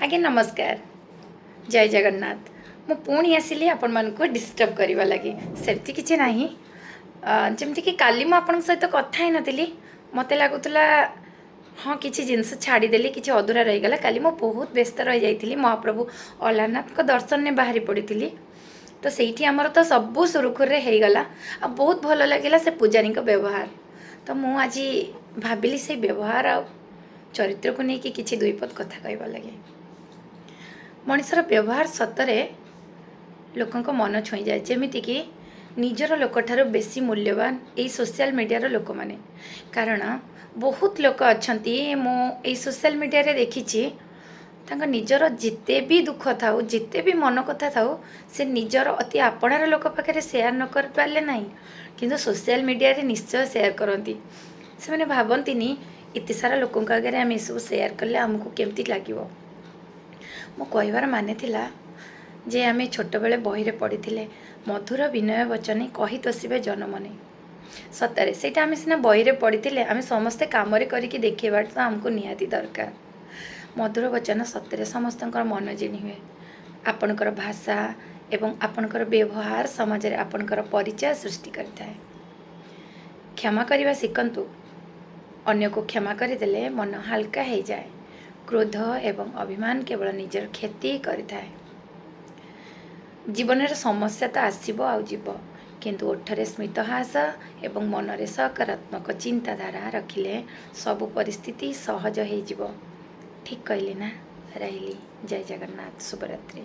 आज्ञा नमस्कार। जय जगन्नाथ। मु पुणी आसिली आपण मानक डिस्टर्ब करने लगी सेमती किसी ना जमती कि काली मुझे सहित कथा ही नी मत लगुला हाँ किसी जिनस छाड़देली कि अधूरा रहीगला। काली मु बहुत व्यस्त रही जाइली महाप्रभु अलारनाथ दर्शन में बाहरी पड़ी तो सही आमर तो सबू सुरुखुरे हो गला। आ बहुत भल लगे से पूजारी व्यवहार। तो मु आज भाविली से व्यवहार आ चरित्र को लेकिन किसी दुईपद कथा कहवा लगे। मनीषर व्यवहार सतरे लोकों मन छुई जाए जमीती कि निजर लोक ठारो बेसी मूल्यवान यही सोशल मीडिया लोक मैंने। कारण बहुत लोक अच्छा मु सोशल मीडिया रे देखी निजर जिते भी दुख थाउ जिते भी मन कथा थाउ से निजर अति आपणार लोक पाखे सेयार न कर पारे ना कि सोशल मीडिया रे निश्चय सेयार करती। से मैंने भावती इतने सारा लोकों आगे आम सब सेयार कले आमको केमती लगे। मो कहबार माने थिला जे आमे छोट बेले बही रे पढ़ी मधुर विनय वचने कही तोषिबे जनमने। सतरे से आम सीना बही रे पढ़ी आम समस्ते कम करके देखा तो आमको निहाती दरकार। मधुर वचन सतरे समस्त मन जिणी हुए। आपणकर भाषा एवं आपणकर व्यवहार समाज रे आपणकर परिचय सृष्टि करता है। क्षमा करने शिखंतु। अन्य को क्षमा करदेले मन हल्का हो जाए। क्रोध एवं अभिमान केवल निजर क्षति करिथाए। जीवन रे समस्या तो आसीब आउ जीव किंतु ओठरे स्मितहास एवं मनरे सकारात्मक चिंताधारा रखिले सबु परिस्थिति सहज हो। ठीक कहली ना। रही। जय जगन्नाथ। शुभरात्रि।